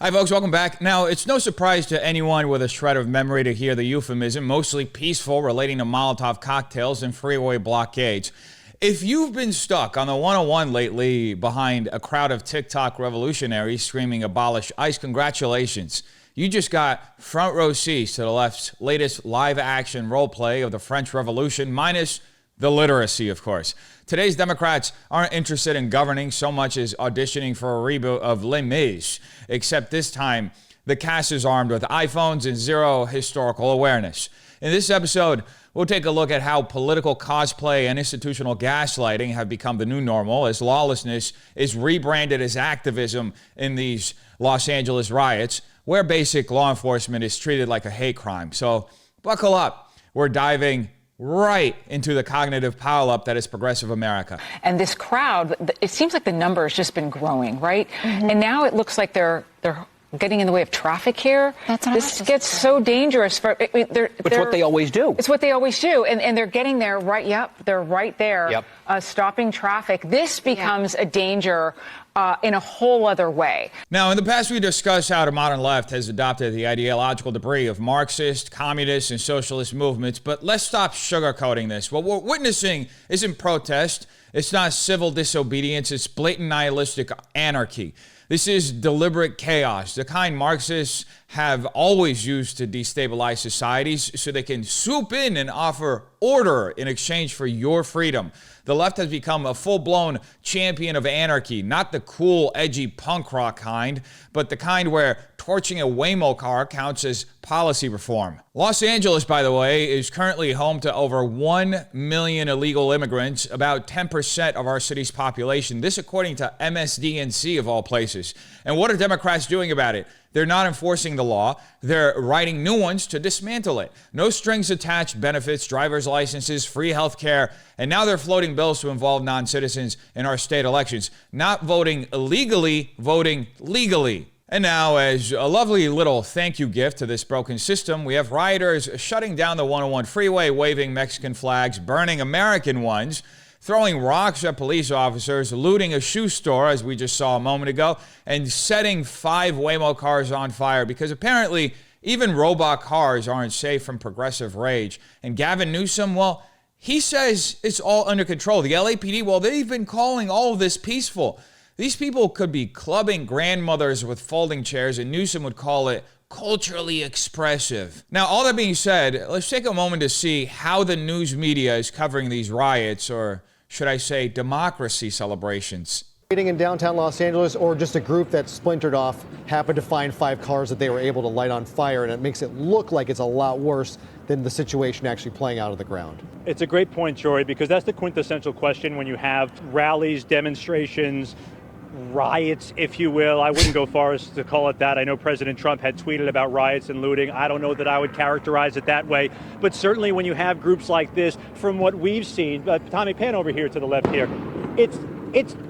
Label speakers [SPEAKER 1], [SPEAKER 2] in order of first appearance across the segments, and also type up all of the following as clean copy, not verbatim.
[SPEAKER 1] Hi, folks. Welcome back. Now, it's no surprise to anyone with a shred of memory to hear the euphemism, mostly peaceful, relating to Molotov cocktails and freeway blockades. If you've been stuck on the 101 lately behind a crowd of TikTok revolutionaries screaming abolish ICE, congratulations. You just got front row seats to the left's latest live-action role play of the French Revolution, minus the literacy, of course. Today's Democrats aren't interested in governing so much as auditioning for a reboot of Les Mis, except this time the cast is armed with iPhones and zero historical awareness. In this episode, we'll take a look at how political cosplay and institutional gaslighting have become the new normal as lawlessness is rebranded as activism in these Los Angeles riots, where basic law enforcement is treated like a hate crime. So buckle up. We're diving right into the cognitive pileup that is progressive America.
[SPEAKER 2] And this crowd, it seems like the number has just been growing, right? Mm-hmm. And now it looks like they're getting in the way of traffic here. This gets so dangerous. It's
[SPEAKER 3] what they always do.
[SPEAKER 2] It's what they always do. And they're getting there right. Yep. They're right there, stopping traffic. This becomes a danger in a whole other way.
[SPEAKER 1] Now, in the past, we discussed how the modern left has adopted the ideological debris of Marxist, communist, and socialist movements. But let's stop sugarcoating this. What we're witnessing isn't protest. It's not civil disobedience. It's blatant nihilistic anarchy. This is deliberate chaos, the kind Marxists have always used to destabilize societies so they can swoop in and offer order in exchange for your freedom. The left has become a full-blown champion of anarchy, not the cool, edgy punk rock kind, but the kind where torching a Waymo car counts as policy reform. Los Angeles, by the way, is currently home to over 1 million illegal immigrants, about 10% of our city's population. This according to MSDNC of all places. And what are Democrats doing about it? They're not enforcing the law. They're writing new ones to dismantle it. No strings attached benefits, driver's licenses, free health care, and now they're floating bills to involve non-citizens in our state elections. Not voting illegally, voting legally. And now, as a lovely little thank you gift to this broken system, we have rioters shutting down the 101 freeway, waving Mexican flags, burning American ones, throwing rocks at police officers, looting a shoe store, as we just saw a moment ago, and setting 5 Waymo cars on fire because apparently even robot cars aren't safe from progressive rage. And Gavin Newsom, well, he says it's all under control. The LAPD, well, they've been calling all of this peaceful. These people could be clubbing grandmothers with folding chairs, and Newsom would call it culturally expressive. Now, all that being said, let's take a moment to see how the news media is covering these riots, or should I say democracy celebrations.
[SPEAKER 4] In downtown Los Angeles, or just a group that splintered off happened to find 5 cars that they were able to light on fire, and it makes it look like it's a lot worse than the situation actually playing out on the ground.
[SPEAKER 5] It's a great point, Jory, because that's the quintessential question when you have rallies, demonstrations, riots, if you will. I wouldn't go far as to call it that. I know President Trump had tweeted about riots and looting. I don't know that I would characterize it that way. But certainly when you have groups like this, from what we've seen, Tommy, pan over here to the left here, it's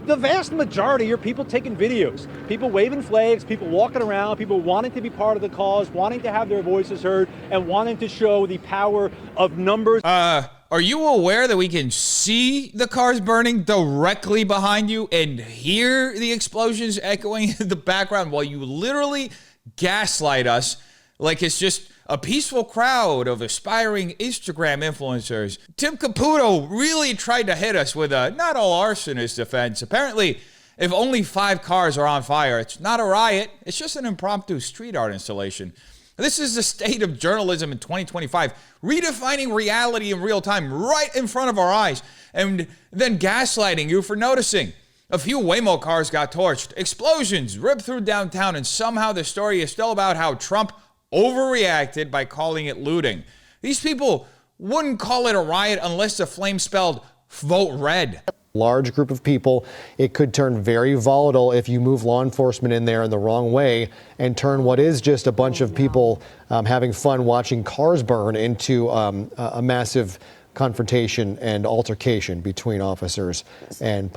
[SPEAKER 5] the vast majority are people taking videos, people waving flags, people walking around, people wanting to be part of the cause, wanting to have their voices heard, and wanting to show the power of numbers.
[SPEAKER 1] Are you aware that we can see the cars burning directly behind you and hear the explosions echoing in the background while you literally gaslight us like it's just a peaceful crowd of aspiring Instagram influencers? Tim Caputo really tried to hit us with a not all arsonist defense. Apparently, if only 5 cars are on fire, it's not a riot. It's just an impromptu street art installation. This is the state of journalism in 2025, redefining reality in real time right in front of our eyes, and then gaslighting you for noticing. A few Waymo cars got torched, explosions ripped through downtown, and somehow the story is still about how Trump overreacted by calling it looting. These people wouldn't call it a riot unless the flame spelled vote red.
[SPEAKER 4] Large group of people. It could turn very volatile if you move law enforcement in there in the wrong way and turn what is just a bunch of people having fun watching cars burn into a massive confrontation and altercation between officers and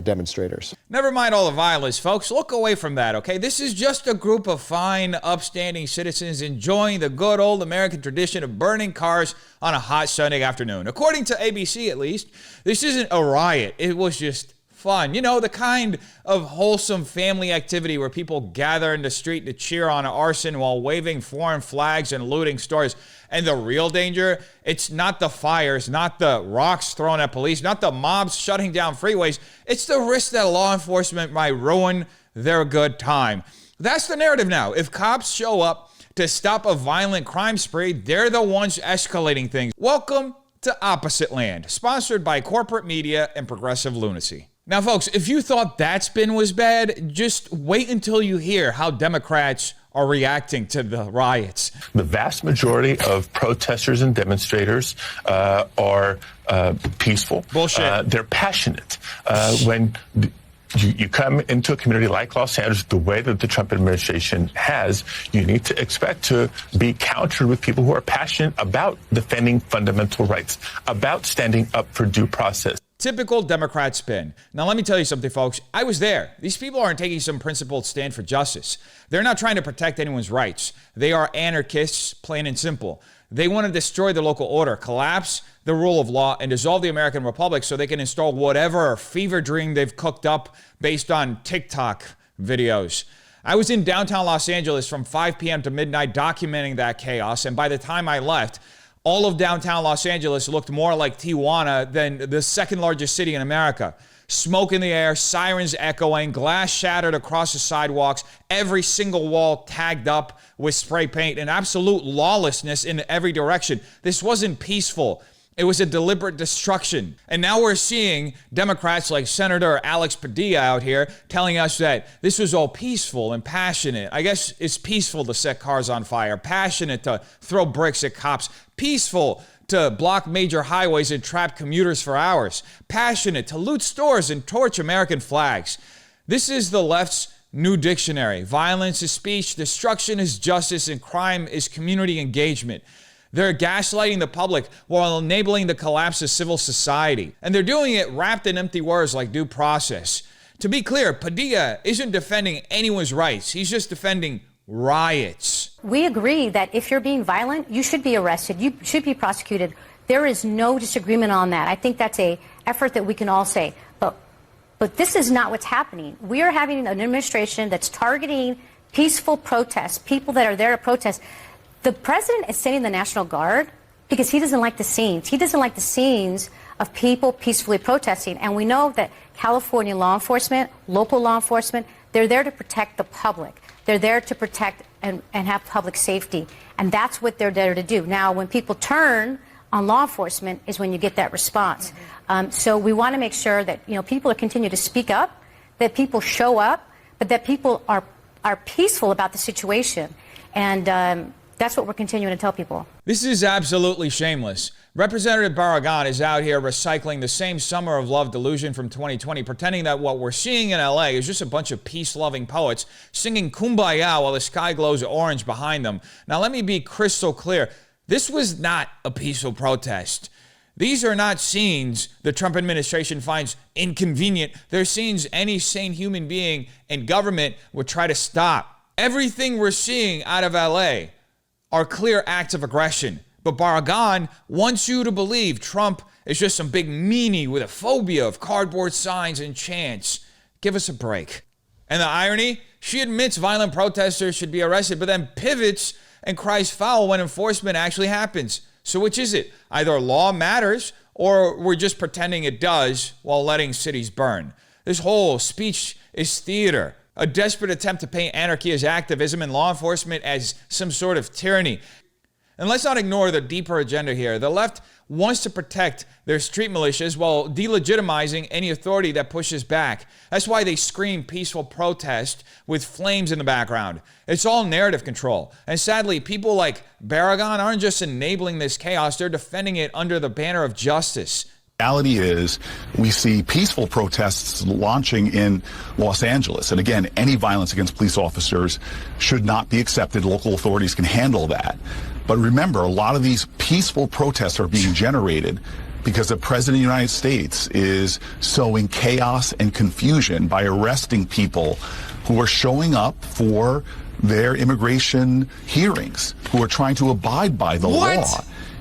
[SPEAKER 4] demonstrators.
[SPEAKER 1] Never mind all the violence, folks. Look away from that, okay? This is just a group of fine, upstanding citizens enjoying the good old American tradition of burning cars on a hot Sunday afternoon. According to ABC, at least, this isn't a riot. It was just fun. You know, the kind of wholesome family activity where people gather in the street to cheer on arson while waving foreign flags and looting stores. And the real danger, it's not the fires, not the rocks thrown at police, not the mobs shutting down freeways. It's the risk that law enforcement might ruin their good time. That's the narrative now. If cops show up to stop a violent crime spree, they're the ones escalating things. Welcome to Opposite Land, sponsored by corporate media and progressive lunacy. Now, folks, if you thought that spin was bad, just wait until you hear how Democrats are reacting to the riots.
[SPEAKER 3] The vast majority of protesters and demonstrators are peaceful.
[SPEAKER 1] Bullshit.
[SPEAKER 3] They're passionate. When you come into a community like Los Angeles, the way that the Trump administration has, you need to expect to be countered with people who are passionate about defending fundamental rights, about standing up for due process.
[SPEAKER 1] Typical Democrat spin. Now, let me tell you something, folks. I was there. These people aren't taking some principled stand for justice. They're not trying to protect anyone's rights. They are anarchists, plain and simple. They want to destroy the local order, collapse the rule of law, and dissolve the American Republic so they can install whatever fever dream they've cooked up based on TikTok videos. I was in downtown Los Angeles from 5 p.m. to midnight documenting that chaos, and by the time I left, all of downtown Los Angeles looked more like Tijuana than the second largest city in America. Smoke in the air, sirens echoing, glass shattered across the sidewalks, every single wall tagged up with spray paint, and absolute lawlessness in every direction. This wasn't peaceful. It was a deliberate destruction. And now we're seeing Democrats like Senator Alex Padilla out here telling us that this was all peaceful and passionate. I guess it's peaceful to set cars on fire, passionate to throw bricks at cops, peaceful to block major highways and trap commuters for hours, passionate to loot stores and torch American flags. This is the left's new dictionary. Violence is speech, destruction is justice, and crime is community engagement. They're gaslighting the public while enabling the collapse of civil society. And they're doing it wrapped in empty words like due process. To be clear, Padilla isn't defending anyone's rights. He's just defending riots.
[SPEAKER 6] We agree that if you're being violent, you should be arrested. You should be prosecuted. There is no disagreement on that. I think that's an effort that we can all say. But this is not what's happening. We are having an administration that's targeting peaceful protests, people that are there to protest. The president is sending the National Guard because he doesn't like the scenes. He doesn't like the scenes of people peacefully protesting. And we know that California law enforcement, local law enforcement, they're there to protect the public. They're there to protect and have public safety. And that's what they're there to do. Now, when people turn on law enforcement is when you get that response. So we want to make sure that, people continue to speak up, that people show up, but that people are peaceful about the situation. And that's what we're continuing to tell people.
[SPEAKER 1] This is absolutely shameless. Representative Barragan is out here recycling the same summer of love delusion from 2020, pretending that what we're seeing in LA is just a bunch of peace-loving poets singing Kumbaya while the sky glows orange behind them. Now, let me be crystal clear. This was not a peaceful protest. These are not scenes the Trump administration finds inconvenient. They're scenes any sane human being and government would try to stop. Everything we're seeing out of LA are clear acts of aggression. But Barragan wants you to believe Trump is just some big meanie with a phobia of cardboard signs and chants. Give us a break. And the irony? She admits violent protesters should be arrested, but then pivots and cries foul when enforcement actually happens. So which is it? Either law matters or we're just pretending it does while letting cities burn. This whole speech is theater. A desperate attempt to paint anarchy as activism and law enforcement as some sort of tyranny. And let's not ignore the deeper agenda here. The left wants to protect their street militias while delegitimizing any authority that pushes back. That's why they scream peaceful protest with flames in the background. It's all narrative control. And sadly, people like Barragan aren't just enabling this chaos, they're defending it under the banner of justice.
[SPEAKER 7] Reality is we see peaceful protests launching in Los Angeles. And again, any violence against police officers should not be accepted. Local authorities can handle that. But remember, a lot of these peaceful protests are being generated because the President of the United States is sowing chaos and confusion by arresting people who are showing up for their immigration hearings, who are trying to abide by the law.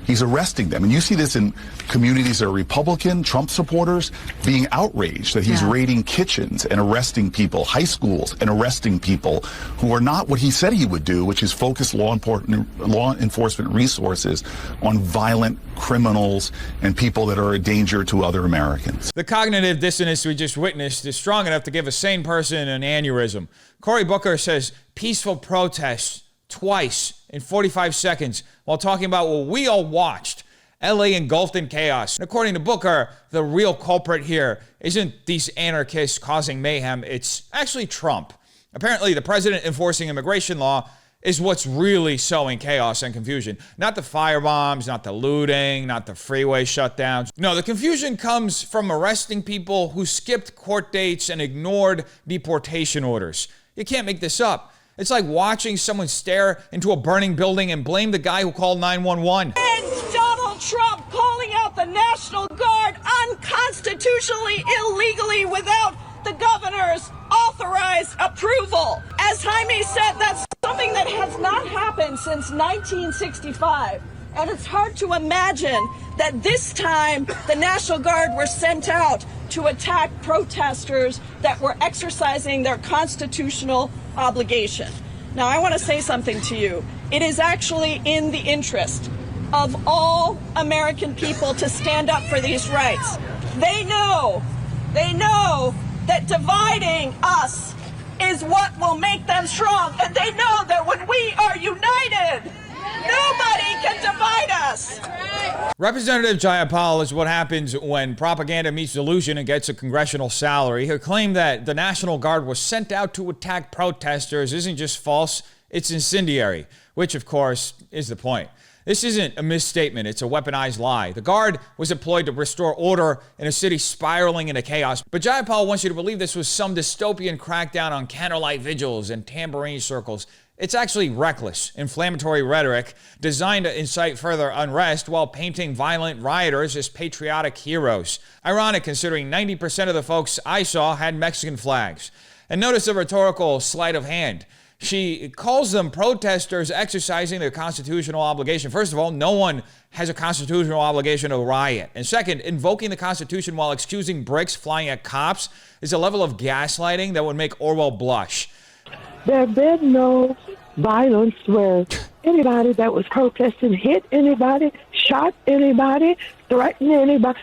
[SPEAKER 7] he's arresting them. And you see this in communities that are Republican, Trump supporters, being outraged that he's raiding kitchens and arresting people, high schools and arresting people who are not what he said he would do, which is focus law enforcement resources on violent criminals and people that are a danger to other Americans.
[SPEAKER 1] The cognitive dissonance we just witnessed is strong enough to give a sane person an aneurysm. Cory Booker says peaceful protests twice in 45 seconds while talking about what we all watched, LA engulfed in chaos. And according to Booker, the real culprit here isn't these anarchists causing mayhem, it's actually Trump. Apparently, the president enforcing immigration law is what's really sowing chaos and confusion. Not the firebombs, not the looting, not the freeway shutdowns. No, the confusion comes from arresting people who skipped court dates and ignored deportation orders. You can't make this up. It's like watching someone stare into a burning building and blame the guy who called 911.
[SPEAKER 8] And Donald Trump calling out the National Guard unconstitutionally, illegally, without the governor's authorized approval. As Jaime said, that's something that has not happened since 1965. And it's hard to imagine that this time the National Guard were sent out to attack protesters that were exercising their constitutional obligation. Now, I want to say something to you. It is actually in the interest of all American people to stand up for these rights. They know that dividing us is what will make them strong. And they know that when we are united, nobody can divide us.
[SPEAKER 1] Representative Jayapal is what happens when propaganda meets delusion and gets a congressional salary. Her claim that the National Guard was sent out to attack protesters isn't just false, it's incendiary, which of course is the point. This isn't a misstatement, it's a weaponized lie. The Guard was employed to restore order in a city spiraling into chaos. But Jayapal wants you to believe this was some dystopian crackdown on candlelight vigils and tambourine circles. It's actually reckless, inflammatory rhetoric designed to incite further unrest while painting violent rioters as patriotic heroes. Ironic considering 90% of the folks I saw had Mexican flags. And notice the rhetorical sleight of hand. She calls them protesters exercising their constitutional obligation. First of all, no one has a constitutional obligation to riot. And second, invoking the Constitution while excusing bricks flying at cops is a level of gaslighting that would make Orwell blush.
[SPEAKER 9] There have been no violence where anybody that was protesting hit anybody, shot anybody, threatened anybody.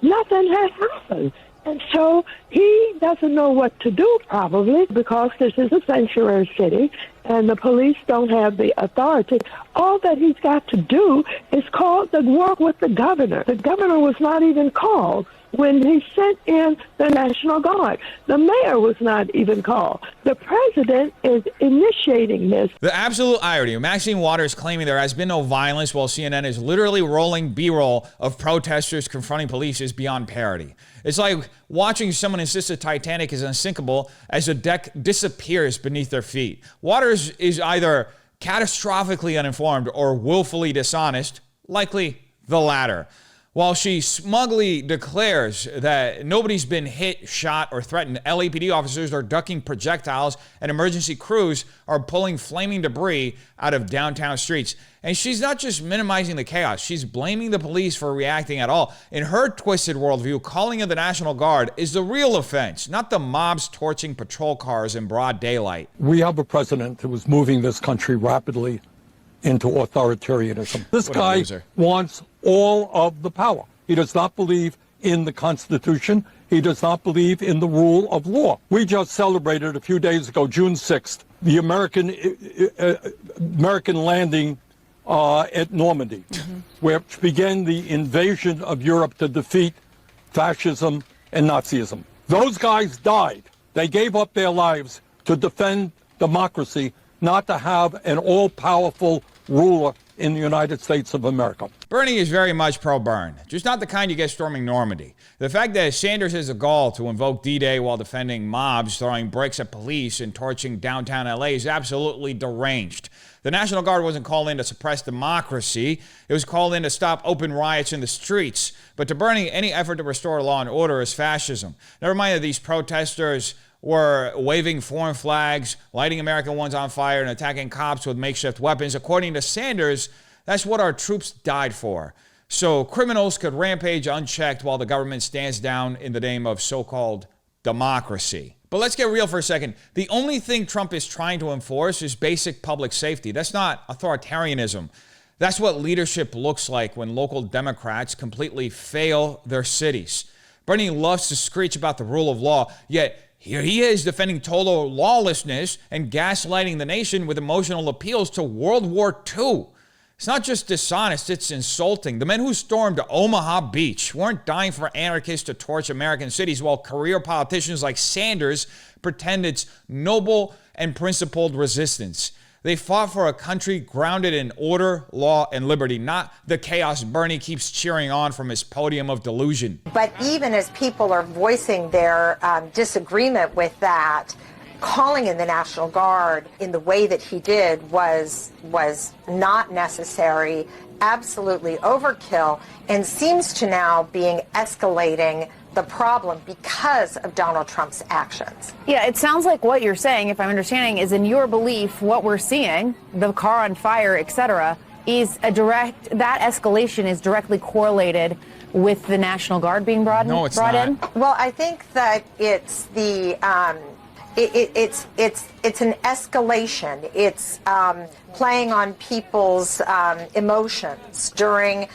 [SPEAKER 9] Nothing has happened. And so he doesn't know what to do, probably, because this is a sanctuary city and the police don't have the authority. All that he's got to do is work with the governor. The governor was not even called when he sent in the National Guard. The mayor was not even called. The president is initiating this.
[SPEAKER 1] The absolute irony of Maxine Waters claiming there has been no violence while CNN is literally rolling B-roll of protesters confronting police is beyond parody. It's like watching someone insist the Titanic is unsinkable as the deck disappears beneath their feet. Waters is either catastrophically uninformed or willfully dishonest, likely the latter. While she smugly declares that nobody's been hit, shot, or threatened, LAPD officers are ducking projectiles and emergency crews are pulling flaming debris out of downtown streets. And she's not just minimizing the chaos, she's blaming the police for reacting at all. In her twisted worldview, calling in the National Guard is the real offense, not the mobs torching patrol cars in broad daylight.
[SPEAKER 10] We have a president who is moving this country rapidly into authoritarianism. This guy wants all of the power. He does not believe in the Constitution. He does not believe in the rule of law. We just celebrated a few days ago, June 6th, the American landing at Normandy, which began the invasion of Europe to defeat fascism and Nazism. Those guys died. They gave up their lives to defend democracy, not to have an all-powerful ruler in the United States of America.
[SPEAKER 1] Bernie is very much pro-Bern, just not the kind you get storming Normandy. The fact that Sanders has a gall to invoke D-Day while defending mobs, throwing bricks at police, and torching downtown LA is absolutely deranged. The National Guard wasn't called in to suppress democracy. It was called in to stop open riots in the streets. But to Bernie, any effort to restore law and order is fascism. Never mind that these protesters were waving foreign flags, lighting American ones on fire, and attacking cops with makeshift weapons. According to Sanders, That's what our troops died for. So criminals could rampage unchecked while the government stands down in the name of so-called democracy. But let's get real for a second. The only thing Trump is trying to enforce is basic public safety. That's not authoritarianism. That's what leadership looks like when local Democrats completely fail their cities. Bernie loves to screech about the rule of law, yet here he is defending total lawlessness and gaslighting the nation with emotional appeals to World War II. It's not just dishonest, it's insulting. The men who stormed Omaha Beach weren't dying for anarchists to torch American cities, while career politicians like Sanders pretend it's noble and principled resistance. They fought for a country grounded in order, law, and liberty, not the chaos Bernie keeps cheering on from his podium of delusion.
[SPEAKER 11] But even as people are voicing their disagreement with that, calling in the National Guard in the way that he did was not necessary, absolutely overkill, and seems to now being escalating the problem because of Donald Trump's actions.
[SPEAKER 2] Yeah, it sounds like what you're saying, if I'm understanding, is in your belief, what we're seeing, the car on fire, etc., is that escalation is directly correlated with the National Guard being brought in?
[SPEAKER 11] Well, I think that it's the it's an escalation. It's playing on people's emotions during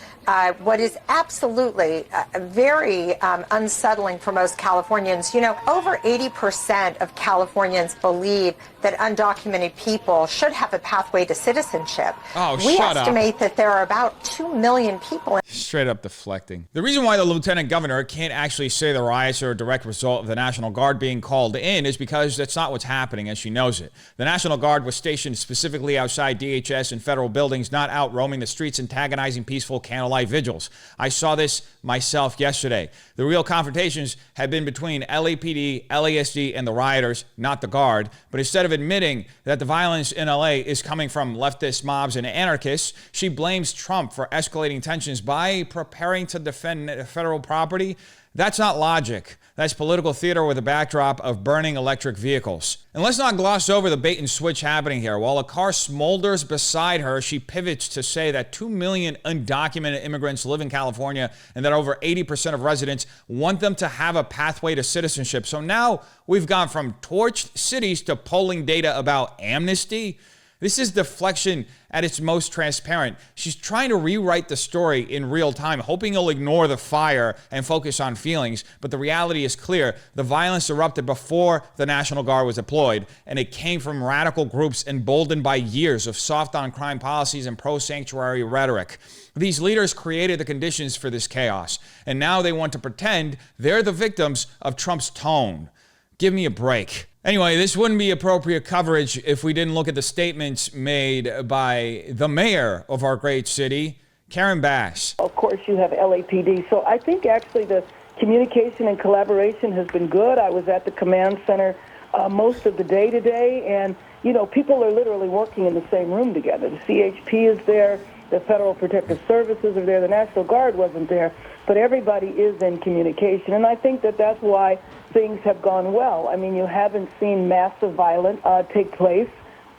[SPEAKER 11] what is absolutely very unsettling for most Californians. You know, over 80% of Californians believe that undocumented people should have a pathway to citizenship. We estimate that there are about 2 million people.
[SPEAKER 1] Straight up deflecting. The reason why the lieutenant governor can't actually say the riots are a direct result of the National Guard being called in is because that's not what's happening, and she knows it. The National Guard was stationed specifically outside DHS and federal buildings, not out roaming the streets antagonizing peaceful candlelight vigils. I saw this myself yesterday. The real confrontations had been between LAPD, LASD, and the rioters, not the Guard. But instead of admitting that the violence in LA is coming from leftist mobs and anarchists, she blames Trump for escalating tensions by preparing to defend federal property. That's not logic. That's political theater with a backdrop of burning electric vehicles. And let's not gloss over the bait and switch happening here. While a car smolders beside her, she pivots to say that 2 million undocumented immigrants live in California and that over 80% of residents want them to have a pathway to citizenship. So now we've gone from torched cities to polling data about amnesty. This is deflection at its most transparent. She's trying to rewrite the story in real time, hoping you'll ignore the fire and focus on feelings. But the reality is clear. The violence erupted before the National Guard was deployed, and it came from radical groups emboldened by years of soft-on-crime policies and pro-sanctuary rhetoric. These leaders created the conditions for this chaos, and now they want to pretend they're the victims of Trump's tone. Give me a break. Anyway, this wouldn't be appropriate coverage if we didn't look at the statements made by the mayor of our great city, Karen Bass.
[SPEAKER 9] Of course, you have LAPD. So I think actually the communication and collaboration has been good. I was at the command center most of the day today, and, you know, people are literally working in the same room together. The CHP is there, the Federal Protective Services are there, the National Guard wasn't there, but everybody is in communication, and I think that that's why things have gone well. I mean, you haven't seen massive violence take place.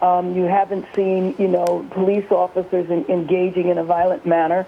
[SPEAKER 9] You haven't seen, you know, police officers engaging in a violent manner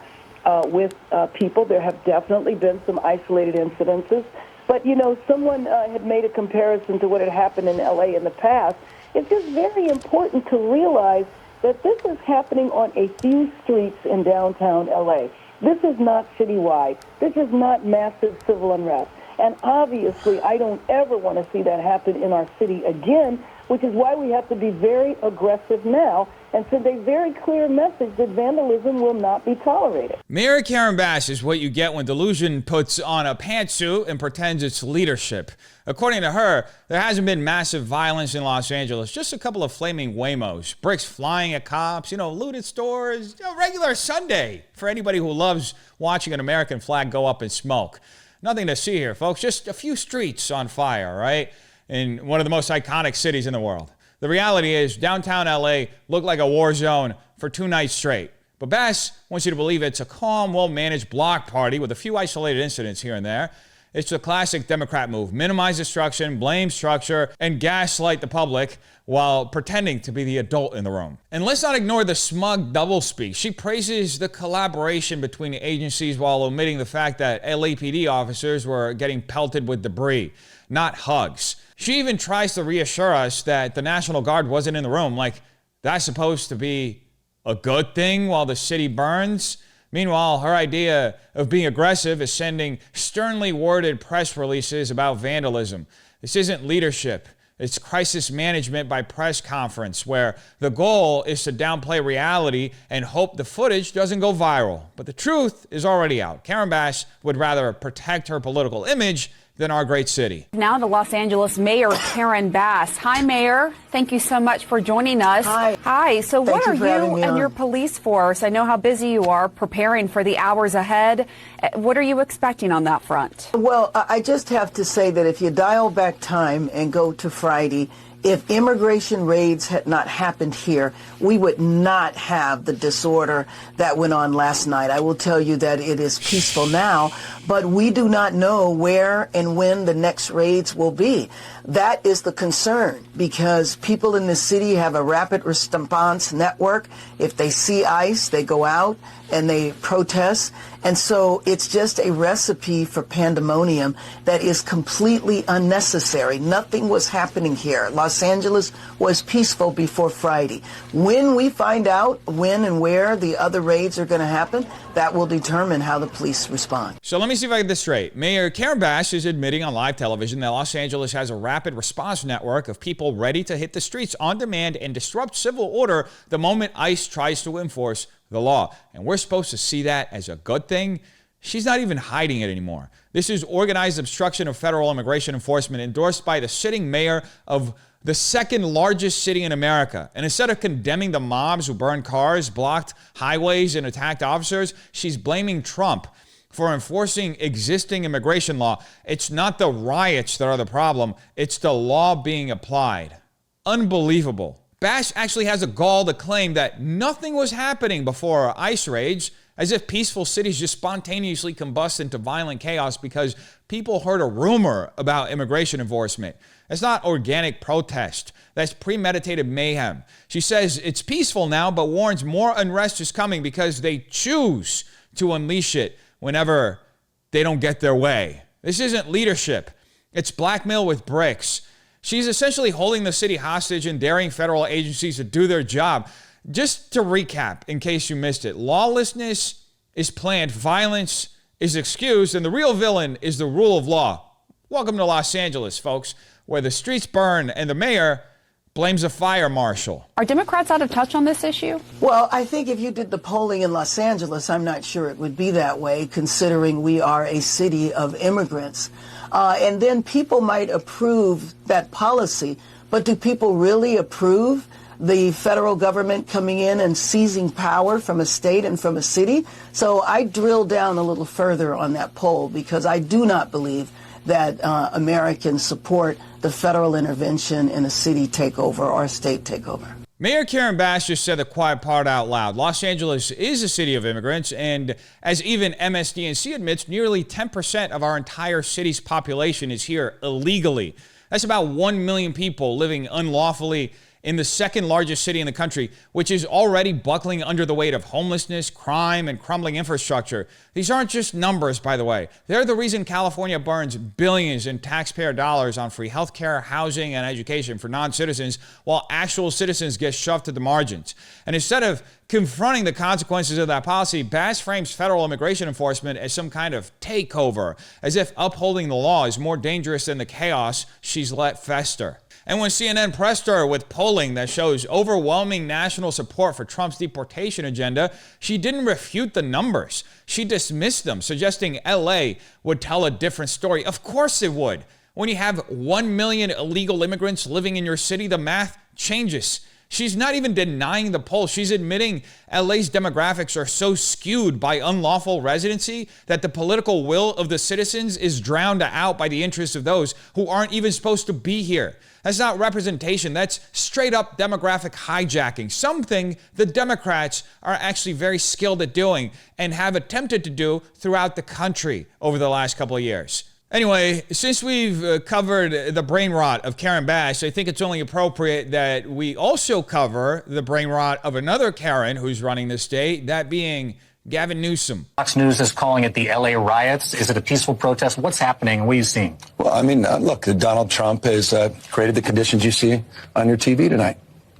[SPEAKER 9] with people. There have definitely been some isolated incidences. But, you know, someone had made a comparison to what had happened in L.A. in the past. It's just very important to realize that this is happening on a few streets in downtown L.A. This is not citywide. This is not massive civil unrest. And obviously, I don't ever want to see that happen in our city again, which is why we have to be very aggressive now and send a very clear message that vandalism will not be tolerated.
[SPEAKER 1] Mayor Karen Bass is what you get when delusion puts on a pantsuit and pretends it's leadership. According to her, there hasn't been massive violence in Los Angeles, just a couple of flaming Waymos, bricks flying at cops, you know, looted stores, regular Sunday for anybody who loves watching an American flag go up in smoke. Nothing to see here, folks. Just a few streets on fire, right? In one of the most iconic cities in the world. The reality is downtown LA looked like a war zone for 2 nights straight. But Bass wants you to believe it's a calm, well-managed block party with a few isolated incidents here and there. It's the classic Democrat move. Minimize destruction, blame structure, and gaslight the public while pretending to be the adult in the room. And let's not ignore the smug doublespeak. She praises the collaboration between the agencies while omitting the fact that LAPD officers were getting pelted with debris, not hugs. She even tries to reassure us that the National Guard wasn't in the room, like that's supposed to be a good thing while the city burns. Meanwhile, her idea of being aggressive is sending sternly worded press releases about vandalism. This isn't leadership. It's crisis management by press conference, where the goal is to downplay reality and hope the footage doesn't go viral. But the truth is already out. Karen Bass would rather protect her political image than our great city.
[SPEAKER 2] Now to Los Angeles Mayor Karen Bass. Hi, Mayor. Thank you so much for joining us.
[SPEAKER 12] Hi.
[SPEAKER 2] Hi. So what are you and your
[SPEAKER 12] on.
[SPEAKER 2] police force? I know how busy you are preparing for the hours ahead. What are you expecting on that front?
[SPEAKER 12] Well, I just have to say that if you dial back time and go to Friday, if immigration raids had not happened here, we would not have the disorder that went on last night. I will tell you that it is peaceful now, but we do not know where and when the next raids will be. That is the concern, because people in the city have a rapid response network. If they see ICE, they go out and they protest. And so it's just a recipe for pandemonium that is completely unnecessary. Nothing was happening here. Los Angeles was peaceful before Friday. When we find out when and where the other raids are going to happen, that will determine how the police respond.
[SPEAKER 1] So let me see if I get this straight. Mayor Karen Bass is admitting on live television that Los Angeles has a rapid response network of people ready to hit the streets on demand and disrupt civil order the moment ICE tries to enforce the law. And we're supposed to see that as a good thing? She's not even hiding it anymore. This is organized obstruction of federal immigration enforcement endorsed by the sitting mayor of the second largest city in America. And instead of condemning the mobs who burned cars, blocked highways, and attacked officers, she's blaming Trump for enforcing existing immigration law. It's not the riots that are the problem. It's the law being applied. Unbelievable. Bass actually has a gall to claim that nothing was happening before ICE raids, as if peaceful cities just spontaneously combust into violent chaos because people heard a rumor about immigration enforcement. That's not organic protest. That's premeditated mayhem. She says it's peaceful now, but warns more unrest is coming because they choose to unleash it whenever they don't get their way. This isn't leadership. It's blackmail with bricks. She's essentially holding the city hostage and daring federal agencies to do their job. Just to recap, in case you missed it, lawlessness is planned, violence is excused, and the real villain is the rule of law. Welcome to Los Angeles, folks, where the streets burn and the mayor blames a fire marshal.
[SPEAKER 2] Are Democrats out of touch on this issue?
[SPEAKER 12] Well, I think if you did the polling in Los Angeles, I'm not sure it would be that way, considering we are a city of immigrants. And then people might approve that policy, but do people really approve the federal government coming in and seizing power from a state and from a city? So I drilled down a little further on that poll, because I do not believe that Americans support the federal intervention in a city takeover or a state takeover.
[SPEAKER 1] Mayor Karen Bass just said the quiet part out loud. Los Angeles is a city of immigrants, and as even MSDNC admits, nearly 10% of our entire city's population is here illegally. That's about 1 million people living unlawfully in the second largest city in the country, which is already buckling under the weight of homelessness, crime, and crumbling infrastructure. These aren't just numbers, by the way. They're the reason California burns billions in taxpayer dollars on free healthcare, housing, and education for non-citizens, while actual citizens get shoved to the margins. And instead of confronting the consequences of that policy, Bass frames federal immigration enforcement as some kind of takeover, as if upholding the law is more dangerous than the chaos she's let fester. And when CNN pressed her with polling that shows overwhelming national support for Trump's deportation agenda, she didn't refute the numbers. She dismissed them, suggesting LA would tell a different story. Of course it would. When you have 1 million illegal immigrants living in your city, the math changes. She's not even denying the poll. She's admitting LA's demographics are so skewed by unlawful residency that the political will of the citizens is drowned out by the interests of those who aren't even supposed to be here. That's not representation. That's straight up demographic hijacking, something the Democrats are actually very skilled at doing and have attempted to do throughout the country over the last couple of years. Anyway, since we've covered the brain rot of Karen Bass, I think it's only appropriate that we also cover the brain rot of another Karen who's running the state, that being Gavin Newsom.
[SPEAKER 13] Fox News is calling it the LA riots. Is it a peaceful protest? What's happening? What are you seeing?
[SPEAKER 14] Well, I mean, look, Donald Trump has created the conditions you see on your TV tonight.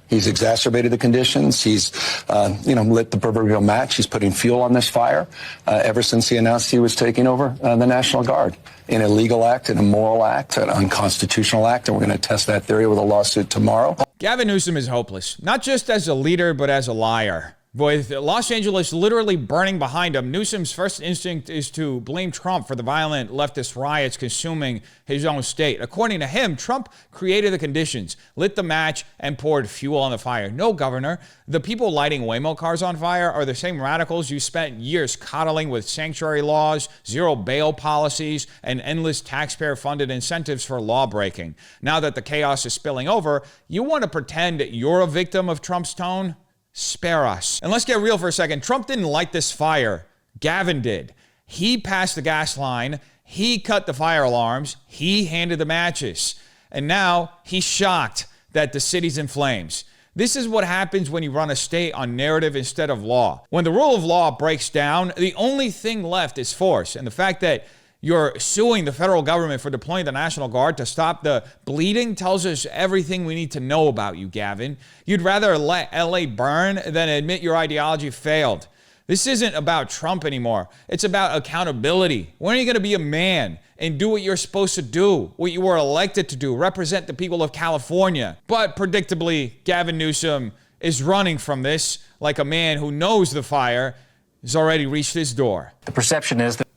[SPEAKER 14] He's exacerbated the conditions. He's, lit the proverbial match. He's putting fuel on this fire ever since he announced he was taking over the National Guard. An illegal act, an immoral act, an unconstitutional act, and we're going to test that theory with a lawsuit tomorrow.
[SPEAKER 1] Gavin Newsom is hopeless, not just as a leader, but as a liar. With Los Angeles literally burning behind him, Newsom's first instinct is to blame Trump for the violent leftist riots consuming his own state. According to him, Trump created the conditions, lit the match, and poured fuel on the fire. No, Governor, the people lighting Waymo cars on fire are the same radicals you spent years coddling with sanctuary laws, zero bail policies, and endless taxpayer-funded incentives for law-breaking. Now that the chaos is spilling over, you want to pretend you're a victim of Trump's tone? Spare us. And let's get real for a second. Trump didn't light this fire. Gavin did. He passed the gas line. He cut the fire alarms. He handed the matches. And now he's shocked that the city's in flames. This is what happens when you run a state on narrative instead of law. When the rule of law breaks down, the only thing left is force. And the fact that you're suing the federal government for deploying the National Guard to stop the bleeding tells us everything we need to know about you, Gavin. You'd rather let LA burn than admit your ideology failed. This isn't about Trump anymore. It's about accountability. When are you going to be a man and do what you're supposed to do, what you were elected to do, represent the people of California? But predictably, Gavin Newsom is running from this like a man who knows the fire has already reached his door.
[SPEAKER 13] The perception is that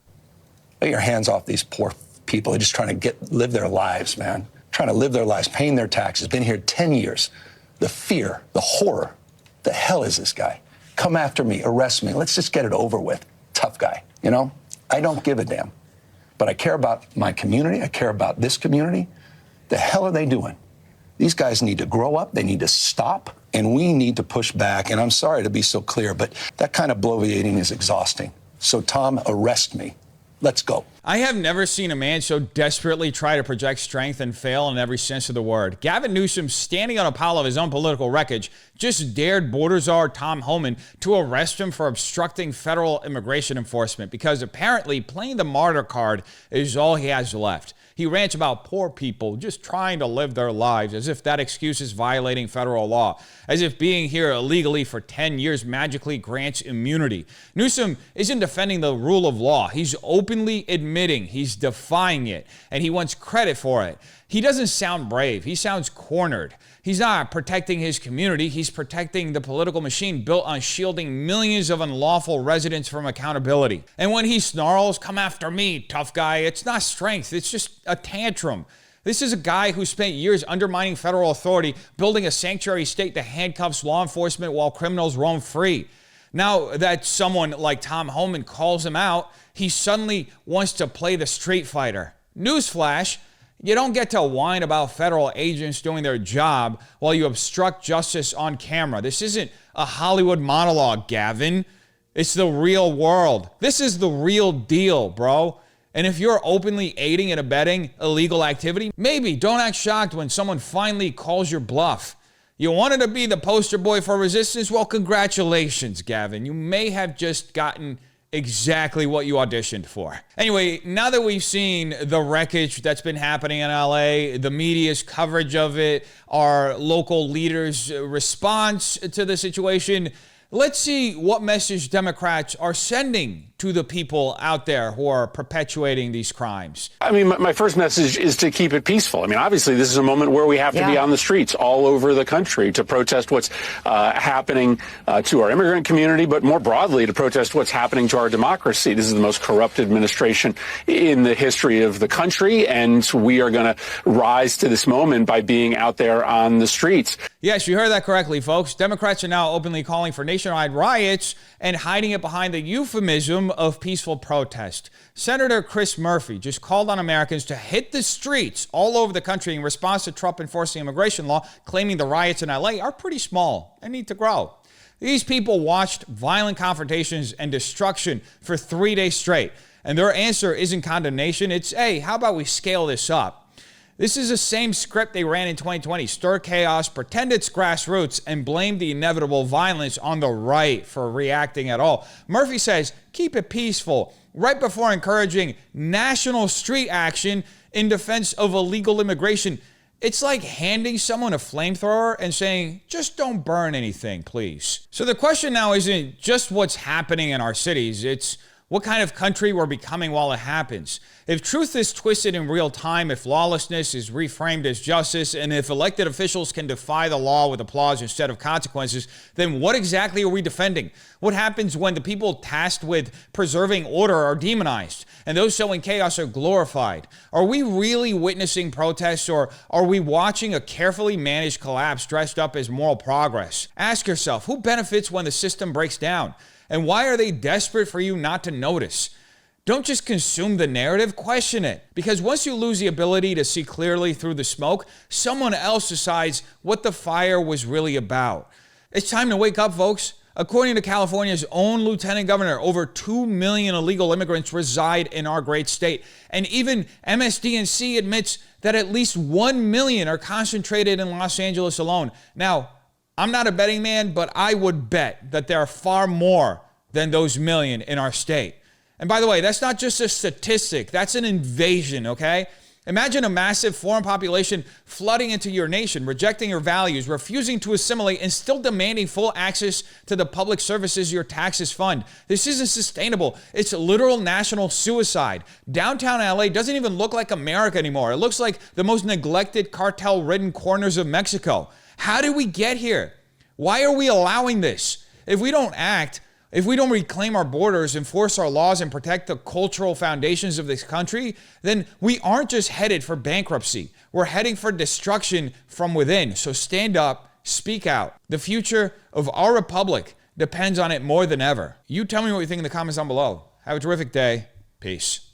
[SPEAKER 14] Get your hands off these poor people. They're just trying to live their lives, man. Trying to live their lives, paying their taxes. Been here 10 years. The fear, the horror. The hell is this guy? Come after me, arrest me. Let's just get it over with. Tough guy, you know? I don't give a damn. But I care about my community. I care about this community. The hell are they doing? These guys need to grow up. They need to stop. And we need to push back. And I'm sorry to be so clear, but that kind of bloviating is exhausting. So, Tom, arrest me. Let's go.
[SPEAKER 1] I have never seen a man so desperately try to project strength and fail in every sense of the word. Gavin Newsom, standing on a pile of his own political wreckage, just dared border czar Tom Homan to arrest him for obstructing federal immigration enforcement because apparently playing the martyr card is all he has left. He rants about poor people just trying to live their lives as if that excuse is violating federal law, as if being here illegally for 10 years magically grants immunity. Newsom isn't defending the rule of law. He's openly admitting he's defying it, and he wants credit for it. He doesn't sound brave. He sounds cornered. He's not protecting his community. He's protecting the political machine built on shielding millions of unlawful residents from accountability. And when he snarls, "Come after me, tough guy," it's not strength. It's just a tantrum. This is a guy who spent years undermining federal authority, building a sanctuary state that handcuffs law enforcement while criminals roam free. Now that someone like Tom Homan calls him out, he suddenly wants to play the street fighter. Newsflash, you don't get to whine about federal agents doing their job while you obstruct justice on camera. This isn't a Hollywood monologue, Gavin. It's the real world. This is the real deal, bro. And if you're openly aiding and abetting illegal activity, maybe don't act shocked when someone finally calls your bluff. You wanted to be the poster boy for resistance? Well, congratulations, Gavin. You may have just gotten exactly what you auditioned for. Anyway, now that we've seen the wreckage that's been happening in LA, the media's coverage of it, our local leaders' response to the situation, let's see what message Democrats are sending to the people out there who are perpetuating these crimes.
[SPEAKER 15] I mean, my first message is to keep it peaceful. I mean, obviously, this is a moment where we have to be on the streets all over the country to protest what's happening to our immigrant community, but more broadly to protest what's happening to our democracy. This is the most corrupt administration in the history of the country, and we are going to rise to this moment by being out there on the streets.
[SPEAKER 1] Yes, you heard that correctly, folks. Democrats are now openly calling for nationwide riots and hiding it behind the euphemism of peaceful protest. Senator Chris Murphy just called on Americans to hit the streets all over the country in response to Trump enforcing immigration law, claiming the riots in LA are pretty small and need to grow. These people watched violent confrontations and destruction for 3 days straight. And their answer isn't condemnation. It's, hey, how about we scale this up? This is the same script they ran in 2020. Stir chaos, pretend it's grassroots, and blame the inevitable violence on the right for reacting at all. Murphy says, keep it peaceful, right before encouraging national street action in defense of illegal immigration. It's like handing someone a flamethrower and saying, just don't burn anything, please. So the question now isn't just what's happening in our cities. It's what kind of country we're becoming while it happens. If truth is twisted in real time, if lawlessness is reframed as justice, and if elected officials can defy the law with applause instead of consequences, then what exactly are we defending? What happens when the people tasked with preserving order are demonized and those sowing chaos are glorified? Are we really witnessing protests, or are we watching a carefully managed collapse dressed up as moral progress? Ask yourself, who benefits when the system breaks down? And why are they desperate for you not to notice? Don't just consume the narrative, question it. Because once you lose the ability to see clearly through the smoke, someone else decides what the fire was really about. It's time to wake up, folks. According to California's own lieutenant governor, over 2 million illegal immigrants reside in our great state. And even MSDNC admits that at least 1 million are concentrated in Los Angeles alone. Now, I'm not a betting man, but I would bet that there are far more than those million in our state. And by the way, that's not just a statistic, that's an invasion, okay? Imagine a massive foreign population flooding into your nation, rejecting your values, refusing to assimilate, and still demanding full access to the public services your taxes fund. This isn't sustainable. It's literal national suicide. Downtown LA doesn't even look like America anymore. It looks like the most neglected, cartel-ridden corners of Mexico. How did we get here? Why are we allowing this? If we don't act, if we don't reclaim our borders, enforce our laws, and protect the cultural foundations of this country, then we aren't just headed for bankruptcy. We're heading for destruction from within. So stand up, speak out. The future of our republic depends on it more than ever. You tell me what you think in the comments down below. Have a terrific day. Peace.